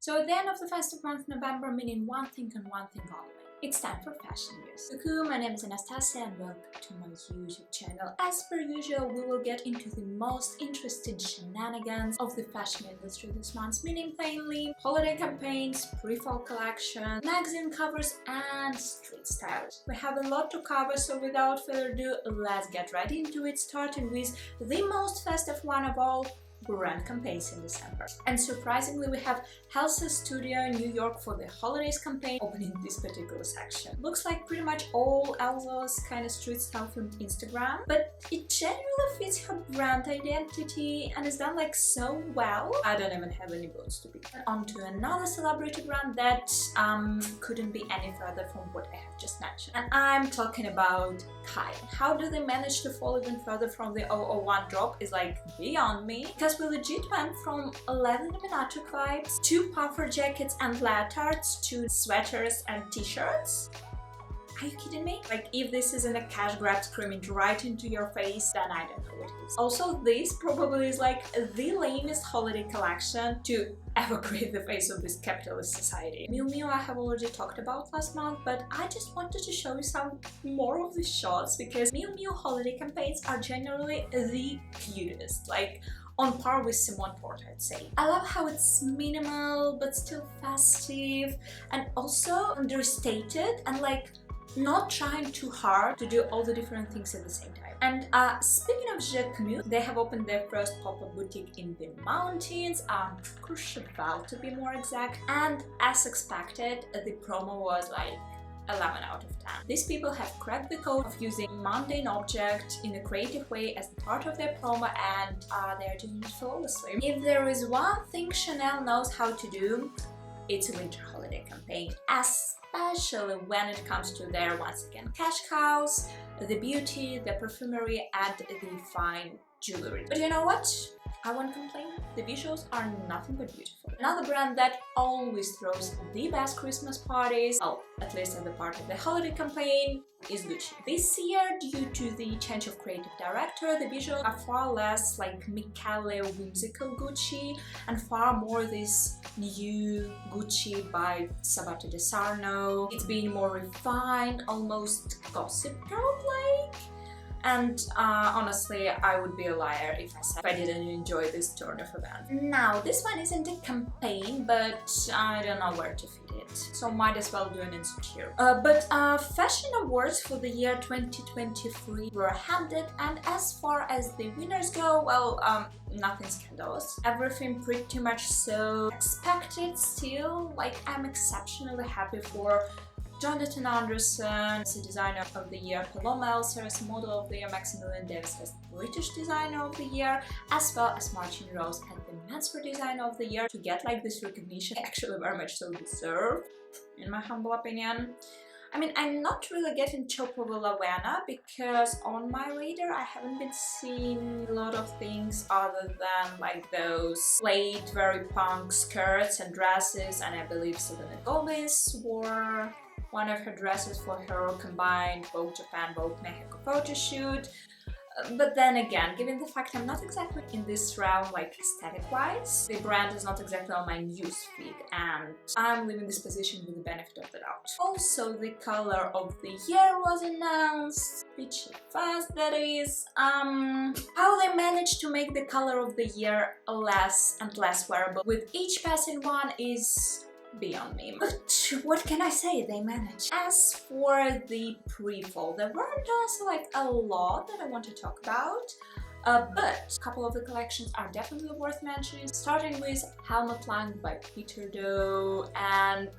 So at the end of the festive month November, meaning one thing and one thing only. It's time for fashion news. Coucou, my name is Anastasia and welcome to my YouTube channel. As per usual, we will get into the most interesting shenanigans of the fashion industry this month, meaning plainly holiday campaigns, pre-fall collection, magazine covers and street styles. We have a lot to cover, so without further ado, let's get right into it, starting with the most festive one of all, brand campaigns in December. And surprisingly, we have Helsa Studio in New York for the holidays campaign opening this particular section. Looks like pretty much all Elsa's kind of street style from Instagram, but it generally fits her brand identity and is done like so well. I don't even have any words to be. On to another celebrity brand that couldn't be any further from what I have just mentioned. And I'm talking about Kai. How do they manage to fall even further from the 001 drop is like beyond me. Because we legit went from leather dominatrix vibes to puffer jackets and leotards to sweaters and t-shirts. Are you kidding me? Like, if this isn't a cash grab screaming right into your face, then I don't know what is. Also, this probably is like the lamest holiday collection to ever create the face of this capitalist society. Miu Miu I have already talked about last month, but I just wanted to show you some more of these shots because Miu Miu holiday campaigns are generally the cutest. Like, on par with Simone Porte, I'd say. I love how it's minimal but still festive and also understated and like not trying too hard to do all the different things at the same time. And speaking of Jacquemus, they have opened their first pop-up boutique in the mountains, Courchevel to be more exact, and as expected, the promo was like 11 out of 10. These people have cracked the code of using mundane objects in a creative way as part of their promo, and they're doing it flawlessly. If there is one thing Chanel knows how to do, it's a winter holiday campaign, especially when it comes to their, once again, cash cows, the beauty, the perfumery, and the fine jewelry. But you know what? I won't complain, the visuals are nothing but beautiful. Another brand that always throws the best Christmas parties, well, at least at the part of the holiday campaign, is Gucci. This year, due to the change of creative director, the visuals are far less like Michele whimsical Gucci and far more this new Gucci by Sabato De Sarno. It's been more refined, almost Gossip Girl-like. And honestly, I would be a liar if I said I didn't enjoy this turn of events. Now, this one isn't a campaign, but I don't know where to fit it, so might as well do an insert here. But fashion awards for the year 2023 were handed, and as far as the winners go, well, nothing scandalous. Everything pretty much so expected still. Like, I'm exceptionally happy for Jonathan Anderson as the designer of the year, Paloma Elser as model of the year, Maximilian Davis as British designer of the year, as well as Martin Rose as the menswear designer of the year. To get like this recognition, actually very much so deserved, in my humble opinion. I mean, I'm not really getting Chopo Villanueva because on my radar I haven't been seeing a lot of things other than like those late, very punk skirts and dresses, and I believe Selena Gomez wore one of her dresses for her combined Vogue Japan, Vogue Mexico photo shoot. But then again, given the fact I'm not exactly in this realm like aesthetic-wise, the brand is not exactly on my newsfeed, and I'm leaving this position with the benefit of the doubt. Also, the color of the year was announced, Peachy Fuzz that is. How they managed to make the color of the year less and less wearable with each passing one is beyond me. But what can I say, they managed. As for the pre-fall, there weren't also like a lot that I want to talk about, but a couple of the collections are definitely worth mentioning, starting with Helmut Lang by Peter Do, and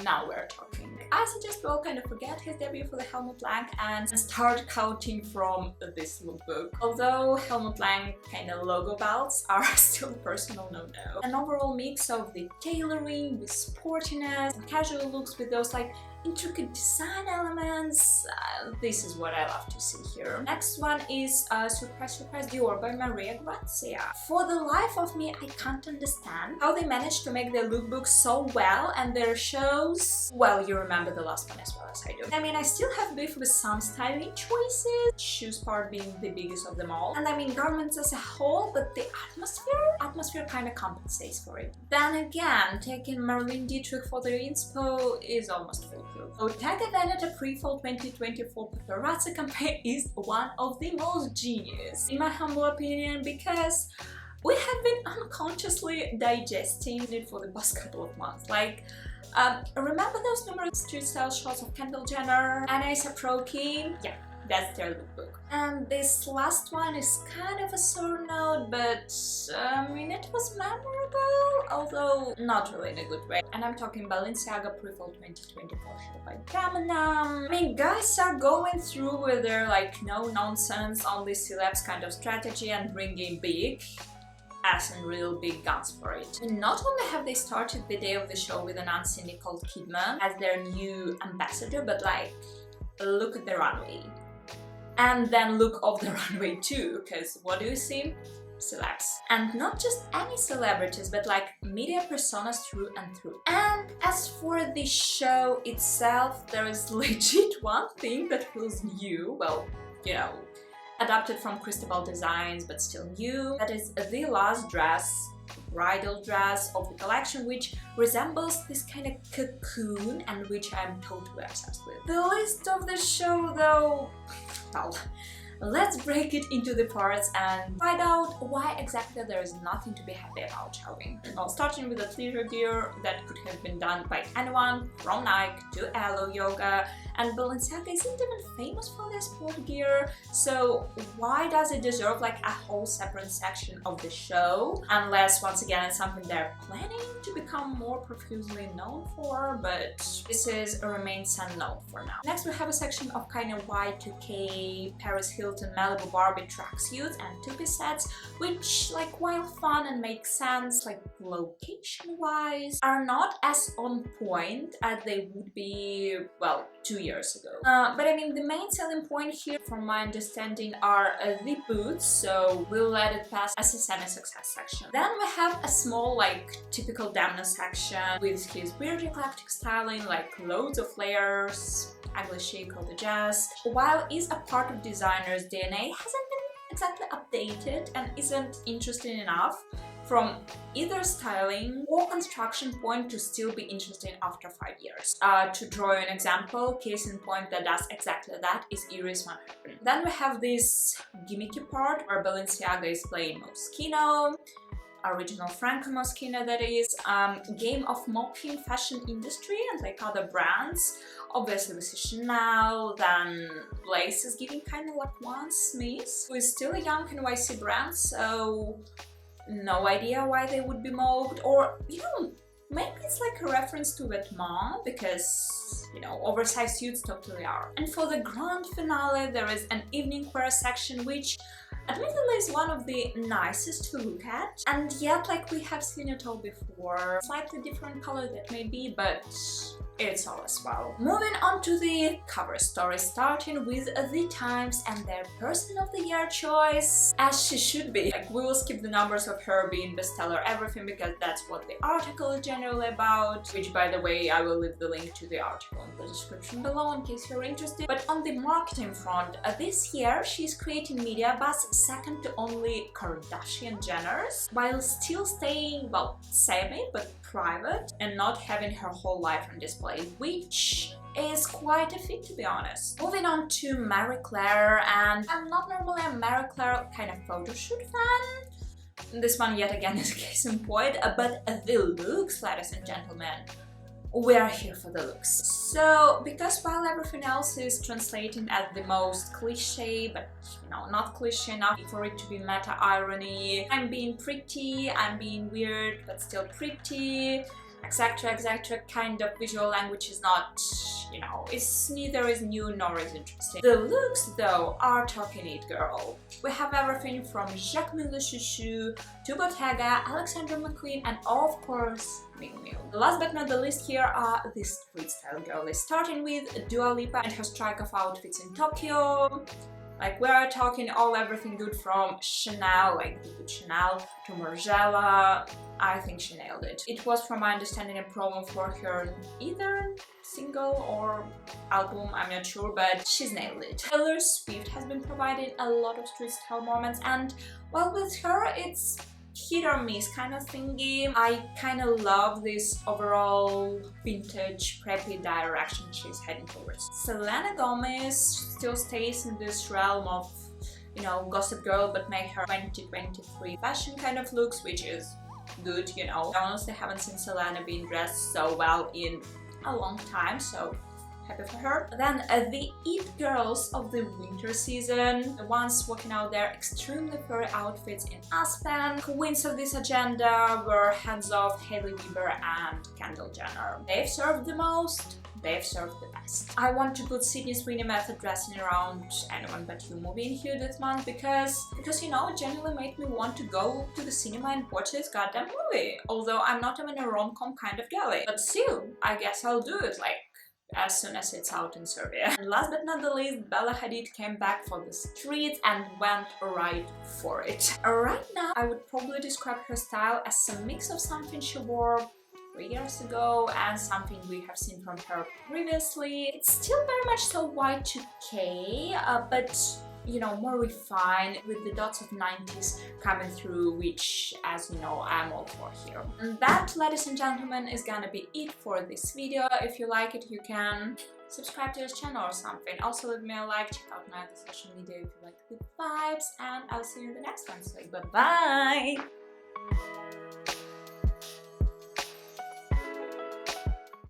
now we're talking. I suggest we all kind of forget his debut for the Helmut Lang and start counting from this lookbook. Although Helmut Lang kind of logo belts are still a personal no-no. An overall mix of the tailoring, the sportiness, and casual looks with those like intricate design elements. This is what I love to see here. Next one is Surprise Surprise Dior by Maria Grazia. For the life of me, I can't understand how they managed to make their lookbook so well and their shows. Well, you remember the last one as well as I do. I mean, I still have beef with some styling choices, shoes part being the biggest of them all, and I mean garments as a whole, but the atmosphere kind of compensates for it. Then again, taking Marlene Dietrich for their inspo is almost foolproof. Bottega Veneta Pre-Fall 2024 paparazzi campaign is one of the most genius, in my humble opinion, because we have been unconsciously digesting it for the past couple of months. Like, remember those numerous street style shots of Kendall Jenner and A$AP Rocky? Yeah, that's their lookbook. And this last one is kind of a sore note, but I mean, it was memorable, although not really in a good way. And I'm talking Balenciaga Pre-Fall 2024 show by Gamanam. I mean, guys are going through with their like no nonsense, only celebs kind of strategy and bringing big, as in real big guns for it. And not only have they started the day of the show with an unseen Nicole Kidman as their new ambassador, but like, look at the runway. And then look off the runway too, because what do you see? Celebs. And not just any celebrities, but like media personas through and through. And as for the show itself, there is legit one thing that feels new, well, you know, adapted from Cristobal Designs, but still new. That is the last dress, bridal dress of the collection, which resembles this kind of cocoon and which I'm totally obsessed with. The list of the show though, well, let's break it into the parts and find out why exactly there is nothing to be happy about, shall we? Well, starting with the athleisure gear that could have been done by anyone, from Nike to Alo Yoga, and Balenciaga isn't even famous for their sport gear, so why does it deserve like a whole separate section of the show? Unless, once again, it's something they're planning to become more profusely known for, but this remains unknown for now. Next, we have a section of kind of Y2K, Paris Hilton, Malibu Barbie tracksuits and two-piece sets, which, like, while fun and make sense, like location-wise, are not as on point as they would be, well, 2 years ago. But I mean, the main selling point here, from my understanding, are the boots, so we'll let it pass as a semi-success section. Then we have a small, like, typical Demna section with his weird eclectic styling, like loads of layers, ugly chic, all the jazz. While is a part of designer's DNA, hasn't been exactly updated and isn't interesting enough from either styling or construction point to still be interesting after 5 years. To draw an example, case in point that does exactly that is Iris Van Herpen. Then we have this gimmicky part where Balenciaga is playing Moschino, original Franco Moschino that is, game of mocking fashion industry and like other brands. Obviously we see Chanel, then Lace is giving kind of like one Smith, who is still a young NYC brand, so no idea why they would be mocked, or, you know, maybe it's like a reference to Vetements, because, you know, oversized suits totally are. And for the grand finale, there is an evening wear section, which admittedly is one of the nicest to look at, and yet, like, we have seen it all before. Slightly different color that may be, but it's all as well. Moving on to the cover story, starting with the Times and their Person of the Year choice, as she should be. Like, we will skip the numbers of her being bestseller everything, because that's what the article is generally about, which, by the way, I will leave the link to the article in the description below in case you're interested. But on the marketing front, this year she's creating media buzz second to only Kardashian-Jenners, while still staying, well, semi but private and not having her whole life on display, which is quite a feat, to be honest. Moving on to Marie Claire, and I'm not normally a Marie Claire kind of photo shoot fan. This one yet again is a case in point, but the looks, ladies and gentlemen, we are here for the looks. So, because while everything else is translating as the most cliche, but, you know, not cliche enough for it to be meta-irony, I'm being pretty, I'm being weird, but still pretty, etc. kind of visual language is not, you know, it's neither is new nor is interesting. The looks though are talking it, girl. We have everything from Jacquemus Le Chouchou to Bottega, Alexandra McQueen, and of course Miu Miu. The last but not the least here are the street style girlies, starting with Dua Lipa and her strike of outfits in Tokyo. Like, we're talking everything good from Chanel, like the good Chanel, to Margiela. I think she nailed it. It was, from my understanding, a promo for her either single or album, I'm not sure, but she's nailed it. Taylor Swift has been providing a lot of street style moments, and well, with her it's hit or miss kind of thingy. I kind of love this overall vintage preppy direction she's heading towards. Selena Gomez still stays in this realm of, you know, Gossip Girl, but make her 2023 fashion kind of looks, which is good, you know. I honestly haven't seen Selena being dressed so well in a long time, so happy for her. Then the it girls of the winter season, the ones walking out their extremely furry outfits in Aspen. Queens of this agenda were hands off Hailey Bieber and Kendall Jenner. They've served the most, they've served the best. I want to put Sydney Sweeney method dressing around Anyone But You movie in here this month because you know, it genuinely made me want to go to the cinema and watch this goddamn movie. Although I'm not even a rom-com kind of girly, but still, I guess I'll do it, like, as soon as it's out in Serbia. And last but not the least, Bella Hadid came back for the streets and went right for it. Right now, I would probably describe her style as a mix of something she wore 3 years ago and something we have seen from her previously. It's still very much so Y2K, but you know, more refined with the dots of 90s coming through, which, as you know, I'm all for here. And that, ladies and gentlemen, is gonna be it for this video. If you like it, you can subscribe to this channel or something. Also leave me a like, check out my other social media if you like the vibes, and I'll see you in the next one. So bye bye!